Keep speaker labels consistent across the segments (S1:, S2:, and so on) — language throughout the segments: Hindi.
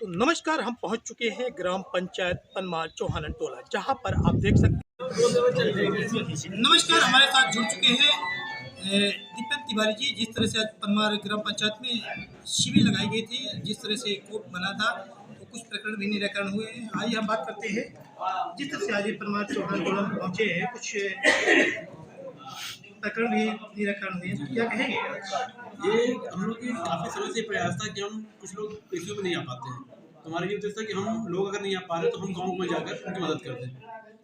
S1: तो नमस्कार, हम पहुंच चुके हैं ग्राम पंचायत पनमार चौहानन टोला, जहां पर आप देख सकते हैं। नमस्कार, हमारे साथ जुड़ चुके हैं दीपक तिवारी जी। जिस तरह से आज पनमार ग्राम पंचायत में शिविर लगाई गई थी, जिस तरह से कोर्ट बना था, तो कुछ प्रकरण भी निराकरण हुए हैं। आइए हम बात करते हैं। जिस तरह से आज ये पनमार चौहानन टोला में पहुंचे हैं, कुछ प्रकरण भी निराकरण हुए हैं, तो क्या कहेंगे?
S2: ये हम लोग की काफ़ी समय से प्रयास था कि हम कुछ लोग पेशियों में नहीं आ पाते हैं। तो हमारा ये उद्देश्य था कि हम लोग अगर नहीं आ पा रहे तो हम गाँव में जाकर उनकी मदद करते हैं।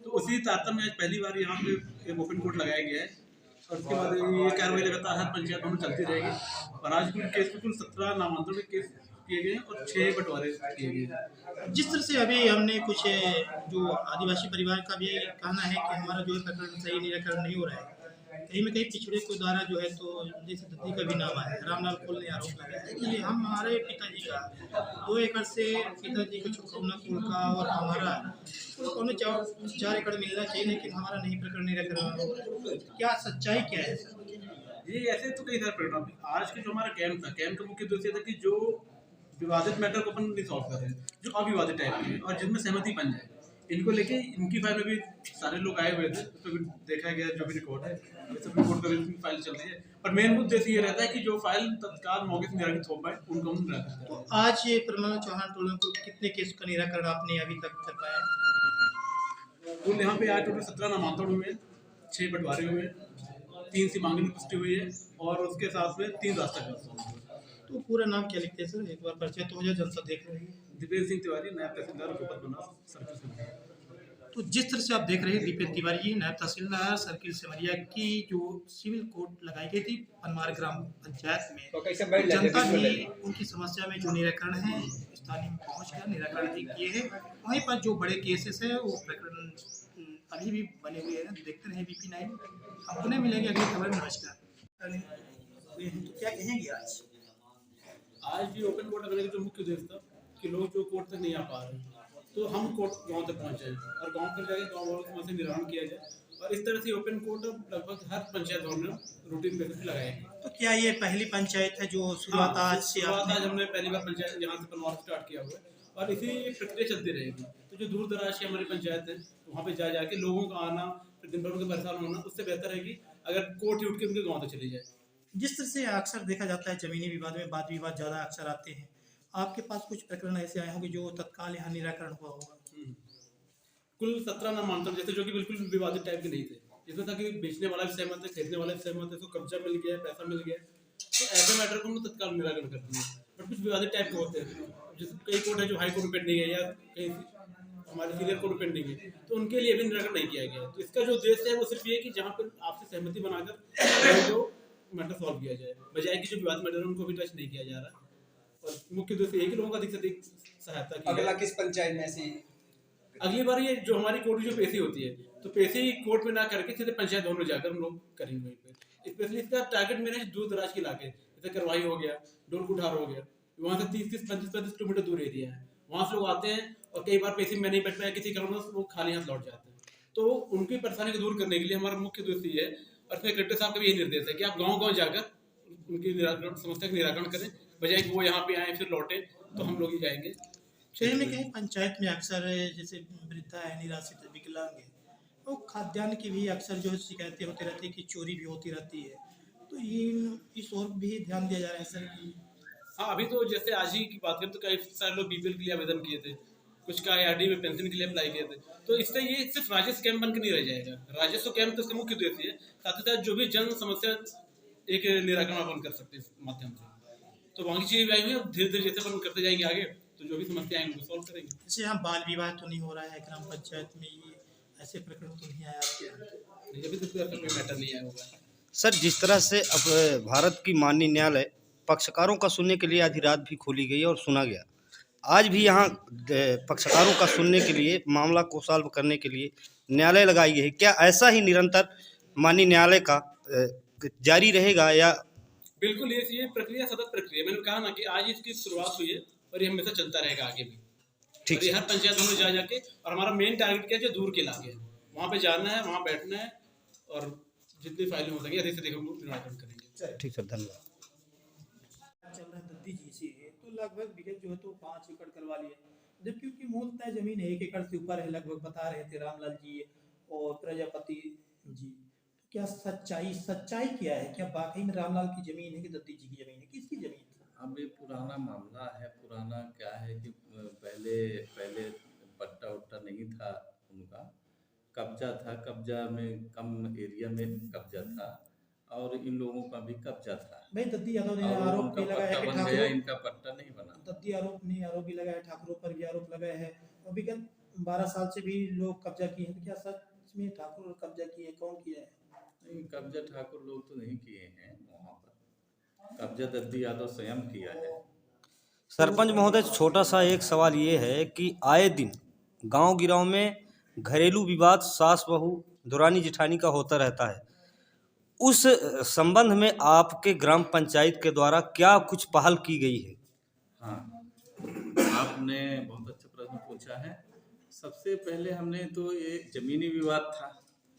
S2: तो उसी तारतम्य में आज पहली बार यहाँ पे एक ओपन कोर्ट लगाया गया है और उसके बाद ये कार्रवाई लगातार हर पंचायत में चलती रहेगी। और आज कुल केस में कुल 17 नामांतरण के केस किए गए हैं और 6 बंटवारे किए गए हैं।
S1: जिस तरह से अभी हमने कुछ जो आदिवासी परिवार का भी कहना है कि हमारा जो है प्रकरण सही निराकरण नहीं हो रहा है, कहीं में कहीं पिछड़े को द्वारा जो है, तो जैसे दत्ती का भी नाम है, रामलाल खोल ने आरोप लगाया है कि हम हमारे पिताजी का 2 एकड़ से पिताजी को चुकौना कुल का और हमारा कुल 4 एकड़ मिलना चाहिए, लेकिन हमारा नहीं प्रकरण निराकरण हो रहा है। क्या सच्चाई क्या है सर?
S2: ये ऐसे तो कई सारे परिणाम। आज के जो हमारा कैंप का मुख्य उद्देश्य था कि जो विवादित मैटर को अपन नहीं सॉल्व कर रहे हैं, जो अविवादित टाइप के और जिनमें सहमति बन जाए, इनको लेके इनकी फाइल में भी सारे लोग आए हुए थे, उसमें भी देखा गया जो भी रिकॉर्ड है, सुप्रीम कोर्ट का भी फाइल चल रही है। पर मेन उद्देश्य ये रहता है कि जो फाइल तत्काल मौके से निराकृत हो पाए उनको हम निराकृत करें।
S1: तो आज ये पनमार चौहान टोला को कितने केस का निराकरण आपने अभी तक कर पाया?
S2: कुल यहाँ पे आज टोटल 17 नामांतरण हुए, 6 बंटवारे हुए, 3 सीमांकन पुष्टि हुई है और उसके साथ में 3 रास्ता हुए।
S1: तो पूरा नाम क्या लिखते हैं सर? एक बार परिचय तो हो जाए, जनता देख रही है।
S2: दीपेंद्र सिंह तिवारी, नायब तहसीलदार गोपाल बनास, सर्किल सिमरिया।
S1: तो जिस तरह से आप देख रहे हैं, दीपेंद्र तिवारी जी, नायब तहसीलदार सर्किल सिमरिया की जो सिविल कोर्ट लगाई गई थी पनमार ग्राम पंचायत में, तो जनता भी उनकी समस्या में जो निराकरण है स्थानीय में पहुंच कर निराकरण भी किए हैं। वहीं पर जो बड़े केसेस है वो प्रकरण अभी भी बने हुए हैं। देखते रहे BP9। हम पुनः मिलेंगे अगली खबर में। नमस्कार। तो क्या कहेंगे आज?
S2: आज ये ओपन कोर्ट लगाने का जो मुख्य उद्देश्य था कि लोग जो कोर्ट तक नहीं आ पा रहे, तो हम कोर्ट गांव तक पहुंचे और गांव पर जाके गांव वालों की समस्या निवारण किया जाए। और इस तरह से ओपन कोर्ट लगभग हर पंचायत गाँव में रूटीन बेसिस पे लगाए हैं।
S1: तो क्या ये पहली पंचायत है जो शुरुआत आज से
S2: शुरुआत आज हमने पहली बार पंचायत यहाँ से पनवार स्टार्ट किया हुआ है और इसी प्रक्रिया चलती रहेगी। तो जो दूर दराज की हमारी पंचायत है, वहाँ पे जा जाके लोगों का आना, फिर दिन भर उनके परेशान होना, उससे बेहतर है कि अगर कोर्ट ही उठ के उनके गाँव तक चली जाए।
S1: जिस तरह से अक्सर देखा जाता है, जमीनी विवाद में वाद विवाद ज़्यादा अक्सर आते हैं। आपके पास कुछ प्रकरण ऐसे आए होंगे जो तत्काल यहाँ निराकरण हुआ होगा?
S2: कुल 17 नामांतरण जैसे जो कि बिल्कुल विवादित टाइप के नहीं थे। इसमें था कि बेचने वाला भी सहमत है, खरीदने वाला भी सहमत है, उसको कब्जा मिल गया, पैसा मिल गया, तो ऐसे मैटर को हम तत्काल निराकरण करते हैं। बट कुछ विवादित टाइप के होते हैं, जैसे कई कोर्ट है जो हाई कोर्ट में पेंडिंग है या कहीं हमारे सीनियर कोर्ट में पेंडिंग है, तो उनके लिए भी निराकरण नहीं किया गया। तो इसका जो उद्देश्य है वो सिर्फ ये कि जहाँ पर आपसे सहमति बनाकर जो मैटर सॉल्व किया जाए, बजाय कि जो विवाद मैटर है उनको भी टच नहीं किया जा रहा। और मुख्य उद्देश्य ये कि लोगों का अधिक से अधिक सहायता की।
S3: अगला किस पंचायत में से?
S2: अगली बार ये जो हमारी कोर्ट जो पेशी होती है, तो पेशी कोर्ट में ना करके सीधे पंचायत भवन में जाकर हम लोग करेंगे वहीं पे। स्पेशली इसका टारगेट मेरे दूर दराज के इलाके, जैसे करवाई हो गया, डोलकुठार हो गया, वहाँ से 30-35 किलोमीटर दूर एरिया है, वहाँ से लोग आते हैं और कई बार पेशी में नहीं बैठ पाया किसी कारण से वो खाली हाथ लौट जाते हैं। तो उनकी परेशानी को दूर करने के लिए हमारा मुख्य उद्देश्य ये है, और फिर कलेक्टर साहब का भी यही निर्देश है कि आप गाँव गाँव जाकर उनकी समस्या का निराकरण करें, बजाय कि वो यहाँ पे आए फिर लौटे, तो हम लोग ही जाएंगे।
S1: कहीं न कहीं पंचायत में अक्सर जैसे वृद्धा है, निराश्रित है, विकलांग है, तो खाद्यान्न की भी अक्सर जो शिकायतें होती रहती है कि चोरी भी होती रहती है। तो इस ओर भी ध्यान दिया जा रहा है सर?
S2: हाँ, अभी तो जैसे आज ही की बात करें तो कई सारे लोग BPL के लिए आवेदन किए थे, कुछ का ARD में पेंशन के लिए अप्लाई किए थे। तो इससे ये सिर्फ राजस्व कैंप बनकर नहीं रह जाएगा। राजस्व कैंप तो इसका मुख्य उद्देश्य है, साथ ही साथ जो भी जन समस्या एक निराकरण अपन कर सकते हैं इस माध्यम से। तो वहाँ की चीजें आई हुई है, धीरे धीरे जैसे अपन करते जाएंगे आगे, तो जो भी समस्या आएंगे वो सॉल्व करेंगे।
S1: जैसे यहाँ बाल विवाह तो नहीं हो रहा है ग्राम पंचायत में, ये ऐसे प्रकरण तो नहीं आया आपके यहाँ?
S2: अभी तो कोई मैटर नहीं आया होगा
S4: सर। जिस तरह से अब भारत की माननीय न्यायालय पक्षकारों का सुनने के लिए आधी रात भी खोली गई और सुना गया, आज भी यहाँ पक्षकारों का सुनने के लिए, मामला को सॉल्व करने के लिए न्यायालय लगाई गई है। क्या ऐसा ही निरंतर माननीय न्यायालय का जारी रहेगा या?
S2: बिल्कुल, ये प्रक्रिया सतत प्रक्रिया। मैंने कहा ना कि आज इसकी शुरुआत हुई है और ये हमेशा चलता रहेगा आगे भी। ठीक है, हर पंचायत में जा जाके, और हमारा मेन टारगेट क्या है, जो दूर के इलाके हैं वहाँ पे जाना है, वहाँ बैठना है और जितनी फाइलें हो सके अधिक से अधिक हम निराकरण करेंगे।
S4: ठीक सर, धन्यवाद।
S1: चल रहा है दत्ती जी से, तो लगभग विकेट जो है तो 5 एकड़ करवा लिए, जबकि उनकी मूलतः जमीन 1 एकड़ से ऊपर है लगभग, बता रहे थे रामलाल जी और प्रजापति जी। तो क्या सच्चाई सच्चाई क्या है? क्या वाकई में रामलाल की जमीन है कि दत्ती जी की जमीन है? किसकी जमीन है?
S3: अब ये पुराना मामला है। पुराना क्या है कि पहले पहले पट्टा वट्टा नहीं था उनका, कब्जा था। कब्जा में कम एरिया में कब्जा था और इन लोगों का भी कब्जा था
S1: भाई दत्ती यादव ने
S3: और
S1: आरोप
S3: उनका
S1: भी लगाया
S3: पट्टा
S1: है कि
S3: बन गया,
S1: ठाकुरों,
S3: इनका पट्टा नहीं बना।
S1: दत्ती आरोप भी लगाया है, ठाकुरों पर भी आरोप लगाया है और विगत 12 साल से भी लोग कब्जा किए हैं। तो क्या सच में ठाकुर कब्जा किए? कौन किया है?
S3: नहीं, कब्जा ठाकुर लोग तो नहीं किए हैं वहाँ पर, कब्जा दद्दी यादव स्वयं किया है।
S4: सरपंच महोदय, छोटा सा एक सवाल ये है कि आए दिन गांव गिराव में घरेलू विवाद सास बहू दुरानी जेठानी का होता रहता है। उस संबंध में आपके ग्राम पंचायत के द्वारा क्या कुछ पहल की गई है?
S3: हाँ, आपने बहुत अच्छा प्रश्न पूछा है। सबसे पहले हमने तो ये जमीनी विवाद था।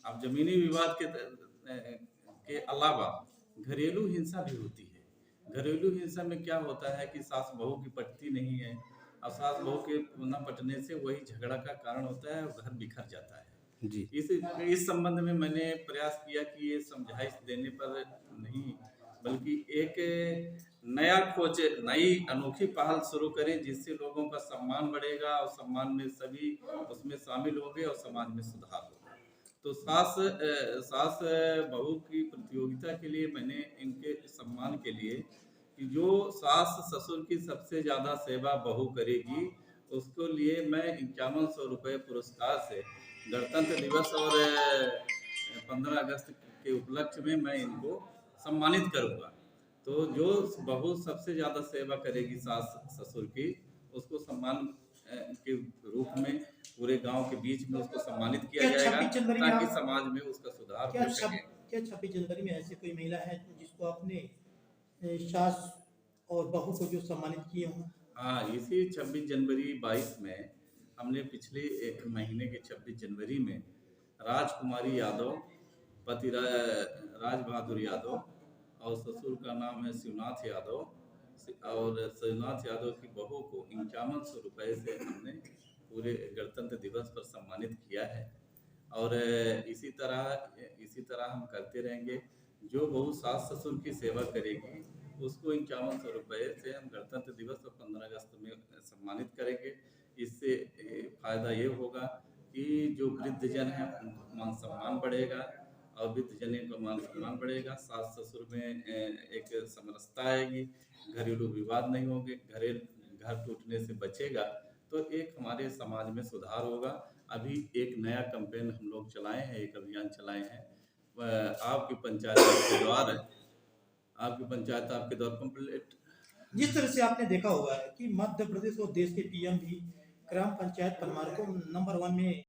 S3: अब जमीनी विवाद के अलावा घरेलू हिंसा भी होती है। घरेलू हिंसा में क्या होता है कि सास बहू की पटती नहीं है और सास बहू के न पटने से वही झगड़ा का कारण होता है और घर बिखर जाता है।
S4: जी।
S3: इस संबंध में मैंने प्रयास किया कि ये समझाइश देने पर नहीं, बल्कि एक नई अनोखी पहल शुरू करें जिससे लोगों का सम्मान बढ़ेगा और सम्मान में सभी उसमें शामिल होंगे और समाज में सुधार होगा। तो सास बहू की प्रतियोगिता के लिए मैंने इनके सम्मान के लिए कि जो सास ससुर की सबसे ज्यादा सेवा बहू करेगी उसको लिए मैं 5100 रुपये पुरस्कार से गणतंत्र दिवस और 15 अगस्त के उपलक्ष्य में मैं इनको सम्मानित करूंगा। तो जो बहू सबसे ज्यादा सेवा करेगी सास ससुर की, उसको सम्मान के रूप में पूरे गांव के बीच में उसको सम्मानित किया जाएगा ताकि समाज में उसका सुधार हो सके।
S1: क्या 26 जनवरी में ऐसी कोई महिला है जिसको आपने सास और बहू को जो सम्मानित किए हों?
S3: हाँ, इसी 26 जनवरी 22 में हमने पिछले एक महीने के 26 जनवरी में राजकुमारी यादव, पति राज बहादुर यादव और ससुर का नाम है शिवनाथ यादव, और शिवनाथ यादव की बहू को 5100 रुपये से हमने पूरे गणतंत्र दिवस पर सम्मानित किया है। और इसी तरह हम करते रहेंगे। जो बहू सास ससुर की सेवा करेगी उसको 5100 रुपये से हम गणतंत्र दिवस और 15 अगस्त में सम्मानित करेंगे। इससे फायदा ये होगा कि जो वृद्धजन है उनका मान सम्मान बढ़ेगा और वृद्धजन का मान सम्मान बढ़ेगा, सास ससुर में एक समरसता आएगी, घरेलू विवाद नहीं होंगे, घर टूटने से बचेगा, तो एक हमारे समाज में सुधार होगा। अभी एक नया कैंपेन हम लोग चलाए हैं, एक अभियान चलाए हैं, आपकी पंचायत आपके द्वार है, आपकी पंचायत आपके द्वार कंप्लीट।
S1: जिस तरह से आपने देखा होगा कि मध्य प्रदेश और देश के पीएम भी ग्राम पंचायत पनवार को नंबर 1 में,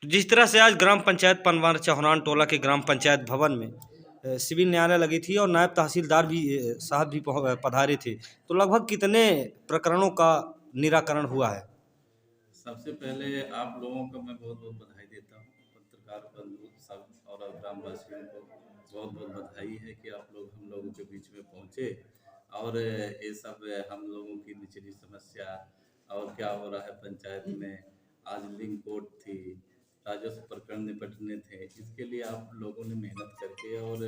S4: जिस तरह से आज ग्राम पंचायत पनवार चौहान टोला के ग्राम पंचायत भवन में सिविल न्यायालय लगी थी और नायब तहसीलदार भी साहब भी पधारे थे, तो लगभग कितने प्रकरणों का निराकरण हुआ है?
S3: सबसे पहले आप लोगों को मैं बहुत बहुत बधाई देता हूँ, पत्रकार बंधु सब और ग्रामवासियों को बहुत बहुत बधाई है कि आप लोग हम लोगों के बीच में पहुँचे और ये सब हम लोगों की निचली समस्या और क्या हो रहा है पंचायत में, आज लिंक कोर्ट थी, राजस्व प्रकरण निपटने थे, इसके लिए आप लोगों ने मेहनत करके और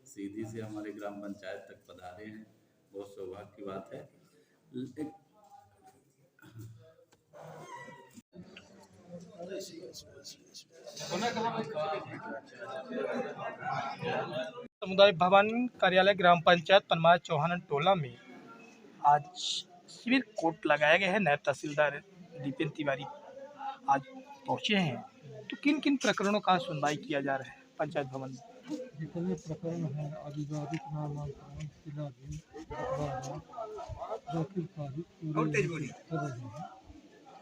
S3: सीधी से हमारे ग्राम पंचायत तक पधारे हैं, बहुत सौभाग्य की बात है।
S5: समुदाय भवन कार्यालय ग्राम पंचायत पनवार चौहान टोला में आज सिविल कोर्ट लगाया गया है। नायब तहसीलदार दीपेन तिवारी आज पहुंचे हैं, तो किन किन प्रकरणों का सुनवाई किया जा रहा है पंचायत भवन में?
S6: जितने प्रकरण हैं आदिवासी नामांतरण, शिलान्यास, दखलकारी पूरे कर रहे हैं।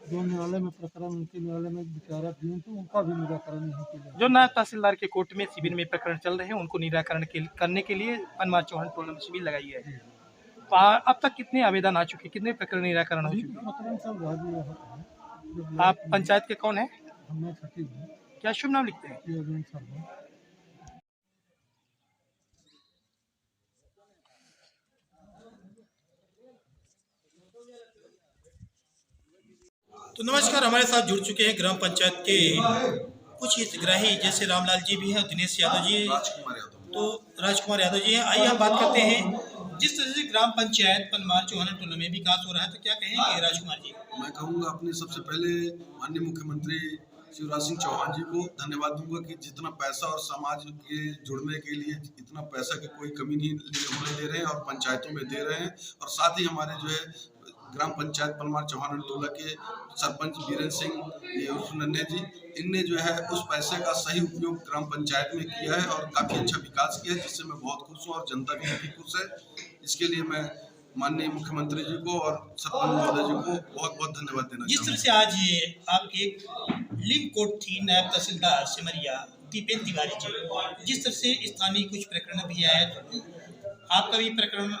S6: जो न्यायालय में प्रकरण उनके न्यायालय में विचाराधीन तो उनका भी निराकरण नहीं किया।
S5: जो नायब तहसीलदार के कोर्ट में शिविर में प्रकरण चल रहे हैं उनको निराकरण करने के लिए पनवार चौहान टोला में शिविर लगाई है। अब तक कितने आवेदन आ चुके, कितने प्रकरण निराकरण हो चुके?
S6: प्रकरण सब राजी है।
S5: आप पंचायत के कौन है?
S6: हमें सचिव है,
S5: क्या शुभ नाम लिखते हैं?
S6: योगेंद्र शर्मा।
S1: तो नमस्कार, हमारे साथ जुड़ चुके हैं ग्राम पंचायत के कुछ हितग्राही जैसे रामलाल जी भी हैं और दिनेश यादव जी, तो राजकुमार यादव जी हैं। आइए हम बात करते हैं जिस तरह से ग्राम पंचायत पनमार चौहान टोला में विकास हो रहा है, तो क्या कहेंगे राजकुमार जी?
S7: मैं कहूँगा अपने सबसे पहले माननीय मुख्यमंत्री शिवराज सिंह चौहान जी को धन्यवाद दूंगा कि जितना पैसा और समाज के जुड़ने के लिए इतना पैसा की कोई कमी नहीं होने दे रहे हैं और पंचायतों में दे रहे हैं। और साथ ही हमारे जो है ग्राम पंचायत पनमार चौहान टोला के सरपंच बीरेंद्र सिंह ये उर्फ नन्हे जी, इनने जो है उस पैसे का सही उपयोग ग्राम पंचायत में किया है और काफ़ी अच्छा विकास किया है, जिससे मैं बहुत खुश हूँ और जनता भी काफ़ी खुश है। इसके लिए मैं माननीय मुख्यमंत्री जी को और सरपंच महोदय जी को बहुत बहुत धन्यवाद देना
S1: जिस तरह
S7: चाहूँगा।
S1: से आज ये आपकी लिंक कोर्ट थी नायब तहसीलदार सिमरिया दीपेन तिवारी जी, जिस तरह से स्थानीय कुछ प्रकरण भी आए, तो आपका भी प्रकरण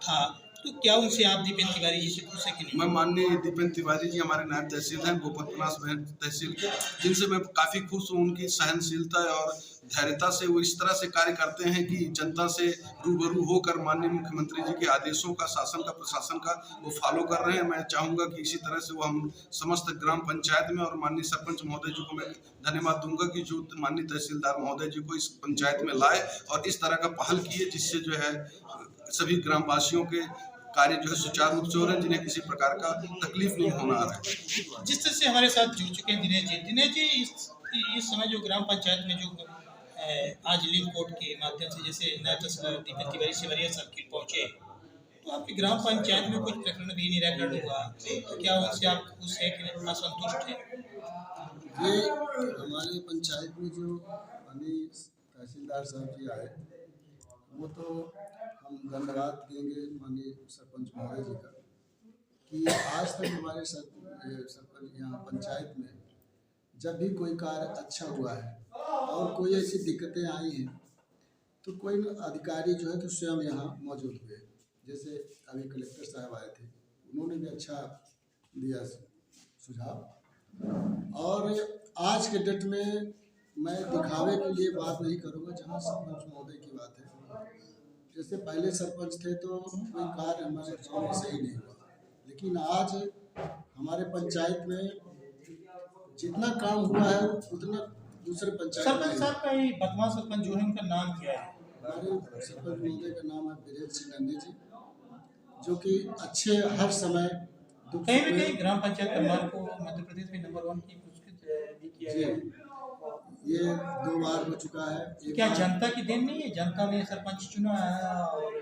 S1: था, तो क्या उनसे आप दीपेन तिवारी जी से पूछ सके नहीं?
S7: मैं माननीय दीपेन तिवारी जी हमारे नायब तहसील हैं गोपतनास तहसील के, जिनसे मैं काफ़ी खुश हूँ। उनकी सहनशीलता और धैर्यता से वो इस तरह से कार्य करते हैं कि जनता से रूबरू होकर माननीय मुख्यमंत्री जी के आदेशों का, शासन का, प्रशासन का वो फॉलो कर रहे हैं। मैं चाहूँगा कि इसी तरह से वो हम समस्त ग्राम पंचायत में, और माननीय सरपंच महोदय जी को मैं धन्यवाद दूंगा कि जो माननीय तहसीलदार महोदय जी को इस पंचायत में लाए और इस तरह का पहल किए, जिससे जो है सभी ग्रामवासियों के कार्य जो है सुचारू रूप से हो रहे हैं, जिन्हें किसी प्रकार का तकलीफ नहीं होना आ रहा है।
S1: जिस तरह से हमारे साथ जुड़ चुके हैं दिनेश जी, इस समय जो ग्राम पंचायत में जो आज लिंक कोर्ट के माध्यम से जैसे नायब तहसीलदार दीपेन तिवारी सिमरिया सर्किल पहुंचे, तो आपकी ग्राम पंचायत में कुछ प्रकरण भी निराकरण हुआ, तो क्या उनसे आप खुश है कि नहीं, असंतुष्ट है?
S8: ये हमारे पंचायत में जो माननीय तहसीलदार साहब जी आए, वो तो हम धन्यवाद देंगे माननीय सरपंच महोदय जी का कि आज तक हमारे सरपंच यहाँ पंचायत में जब भी कोई कार्य अच्छा हुआ है और कोई ऐसी दिक्कतें आई हैं, तो कोई अधिकारी जो है तो स्वयं यहाँ मौजूद हुए। जैसे अभी कलेक्टर साहब आए थे, उन्होंने भी अच्छा दिया सुझाव। और आज के डेट में मैं दिखावे के लिए बात नहीं करूँगा, जहाँ सरपंच महोदय की बात है। जैसे पहले सरपंच थे तो कोई कार्य हमारे गाँव में सही नहीं हुआ, लेकिन आज हमारे पंचायत में जितना काम हुआ है उतना दूसरे पंचायत
S1: सरपंच साहब का ही वर्तमान सरपंच जो है उनका नाम क्या है?
S8: हमारे सरपंच महोदय का नाम है बीरेंद्र सिंह नंदी जी, जो कि अच्छे हर समय
S1: कहीं भी कहीं ग्राम पंचायत पनमार को मध्य प्रदेश में नंबर 1 की पुरस्कृत भी किया गया।
S8: ये 2 बार हो चुका है।
S1: क्या जनता की देन नहीं है? जनता ने सरपंच चुना है और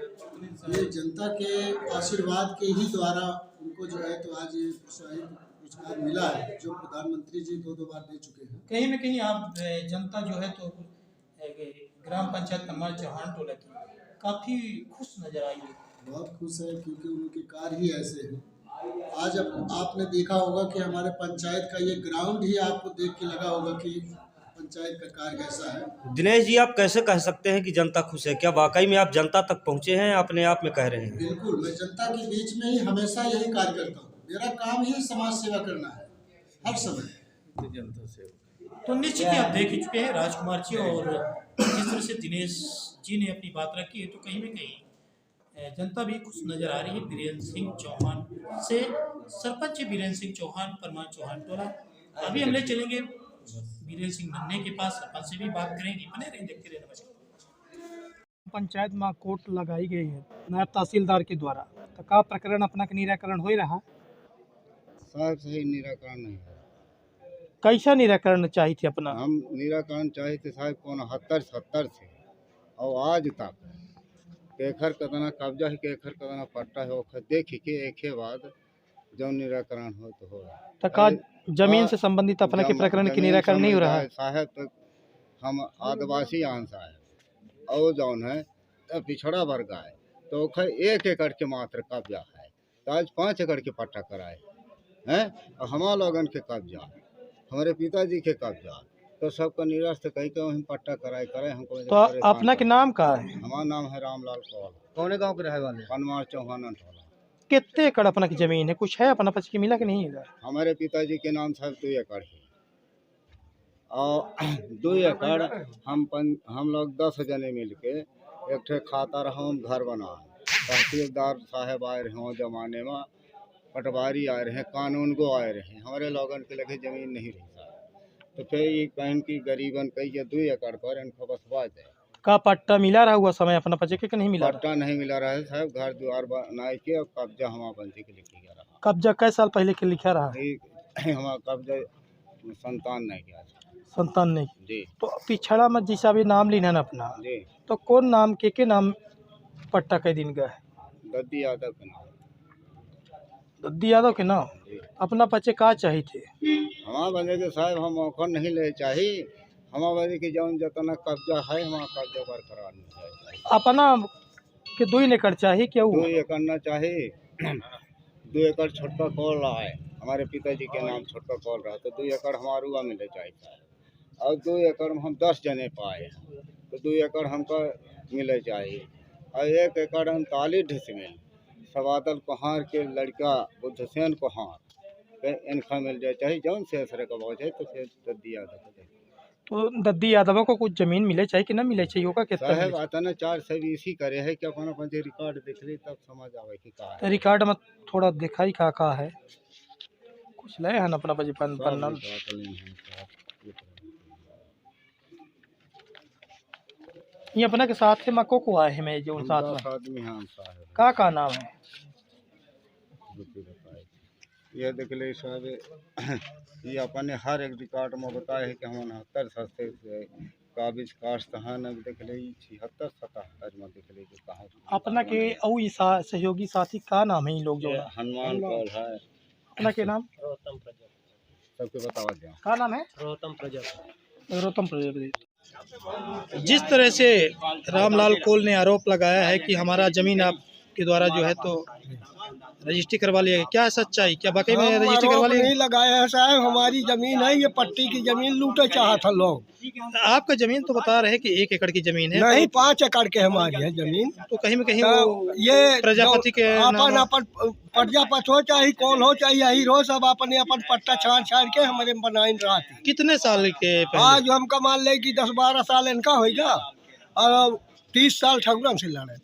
S8: ये जनता के आशीर्वाद के ही द्वारा उनको जो है तो आज ये पुरस्कार मिला है, जो प्रधानमंत्री जी 2 बार दे चुके हैं।
S1: कहीं न कहीं आप जनता जो है तो ग्राम पंचायत पनमार चौहान टोला की काफ़ी खुश नजर आई है।
S8: बहुत खुश है, क्योंकि उनके कार्य ही ऐसे हैं। आज आपने देखा होगा कि हमारे पंचायत का ये ग्राउंड ही आपको देख के लगा होगा कि पंचायत का कार्य कैसा है।
S4: दिनेश जी, आप कैसे कह सकते हैं कि जनता खुश है? क्या वाकई में आप जनता तक पहुंचे हैं, अपने आप में कह रहे हैं?
S8: बिल्कुल, मैं जनता के बीच में ही हमेशा यही कार्य करता हूँ। मेरा काम ही समाज सेवा करना है हर समय।
S3: जनता से
S1: तो निश्चित ही आप देख ही चुके हैं राजकुमार जी, और जिस तरह से दिनेश जी ने अपनी बात रखी है, तो कहीं न कहीं जनता भी खुश नजर आ रही है। बीरेंद्र सिंह चौहान से सरपंच बीरेंद्र सिंह चौहान पनमार चौहान टोला। अभी हम ले चलेंगे बीरेंद्र सिंह नन्हे के पास, सरपंच से भी बात करेंगे। बने रहिए, देखते रहिए। नमस्कार।
S5: पंचायत में कोर्ट लगाई गई है नायब तहसीलदार के द्वारा, तो का प्रकरण अपना के निराकरण हो रहा?
S9: साहब सही निराकरण नहीं है।
S5: कैसा निराकरण चाहिए थे अपना?
S9: हम निराकरण चाहे थे साहब कौन 70 से और आज तक केखर कदना कब्जा है, केखर कदना पट्टा है, वो देख के एक बाद जो निराकरण हो तो हो।
S5: तो का जमीन से संबंधित अपना के प्रकरण की निराकरण नहीं हो रहा है
S9: साहब? तक हम आदिवासी आंसा है और जौन है तो पिछड़ा वर्ग है, तो 1 एकड़ के मात्र कब्जा है, तो आज 5 एकड़ के पट्टा कराए हैं। और हमारा लोगन के कब्जा, हमारे पिताजी के कब्जा, तो सबका निराश कहीं के हम पट्टा कराए हमको।
S5: तो अपना के नाम का है?
S9: हमारा नाम है रामलाल कौल।
S4: कौन गांव के रहने वाले?
S9: पनमार चौहान टोला।
S5: कितने एकड़ अपना की जमीन है? कुछ है अपना पच की मिला कि नहीं है?
S9: हमारे पिताजी के नाम साहब 2 एकड़ है, और 2 एकड़ हम लोग 10 जने मिल के एक ठे खाता रहा, घर बना। तहसीलदार साहब आए रहे जमाने में पटवारी आ रहे हैं, कानून को आ रहे हैं, हमारे लोगन के लगे ज़मीन नहीं रही साहब। तो फिर ये कहीं की गरीबन कही ये 2 एकड़ पर इनका बसवा जाए।
S5: का पट्टा मिला रहा हुआ समय अपना पचे के नहीं मिला रहा?
S9: पट्टा नहीं मिला रहा है साहब, घर द्वार बनाए के और कब्जा हमारा बंदी के लिखी गया रहा।
S5: कब्जा कई साल पहले के लिखा रहा?
S9: हमारा कब्जा संतान नहीं किया
S5: संतान नहीं।
S9: जी
S5: तो पिछड़ा मत जैसा भी नाम लीना ना अपना,
S9: जी।
S5: तो कौन नाम के नाम पट्टा कई दिन गए?
S9: दद्दी यादव के नाम।
S5: दद्दी यादव के नाम।
S9: जी।
S5: अपना पचे का चाहिए थे?
S9: हमारा बंदे के साहब हम मौका नहीं ले चाहिए, हमारा बंदे की जौन जितना कब्जा है हमारा कब्जा बरकरार नहीं चाहिए।
S5: अपना के 2 एकड़ चाहिए क्या?
S9: 2 एकड़ ना चाहिए, 2 एकड़ छोटका कॉल रहा है, हमारे पिताजी के नाम छोटका कॉल रहा है, तो 2 एकड़ हमारा हुआ मिले चाहिए। और 2 एकड़ में हम 10 जने पाए, तो 2 एकड़ हमको मिले चाहिए। और 1 एकड़ 39 डिसमिल सवादल कोहार के लड़का बुद्धसेन कोहार इनका मिल जाए चाहिए, जौन से असर का बहुत है। तो फिर दद्दी यादव को चाहिए।
S5: तो दद्दी यादव को कुछ जमीन मिले चाहिए कि ना मिले चाहिए? होगा कितना
S9: साहब आता ना 4 सब इसी करे है कि अपन अपन रिकॉर्ड देख ली तब समझ आवे कि का है।
S5: रिकॉर्ड में थोड़ा दिखाई का है कुछ ले हन अपना बजे पन्ना ये अपना के साथ है मको को आए हैं मैं जो साथ में
S9: आदमी हैं साहब।
S5: का नाम है?
S9: ये देख ले साहब, ये अपने हर एक रिकॉर्ड में बताए है कि हम 69 सस्ते से काबिज काश्त हैं। अब देख ले 76 77 में देख ले कि कहाँ
S5: अपना के औ सहयोगी साथी का नाम है? इन लोग जो
S9: हनुमान कौल है
S5: अपना के नाम
S9: सबके बतावा दें।
S5: का नाम है? रोतम प्रजापति। जिस तरह से रामलाल कोल ने आरोप लगाया है कि हमारा जमीन आपके द्वारा जो है तो रजिस्ट्री करवा लिया, क्या सच्चाई? क्या वाकई में रजिस्ट्री करवा लिया?
S6: नहीं लगाया है साहब, हमारी जमीन है, ये पट्टी की जमीन लूटे चाहता लोग।
S5: आपका जमीन तो बता रहे कि 1 एकड़ की जमीन है।
S6: नहीं 5 एकड़ के हमारी है जमीन।
S5: तो कहीं में कहीं
S6: तो
S5: वो
S6: ये
S5: प्रजापति के
S6: अपन प्रजापति हो चाहे कौन हो चाहे यही रो, सब अपने अपन पट्टा छाड़ के हमारे बनाए रहती।
S5: कितने साल के पहले?
S6: आज हमका मान ले कि 10-12 साल इनका होगा और 30 साल ठगुरन से लड़े।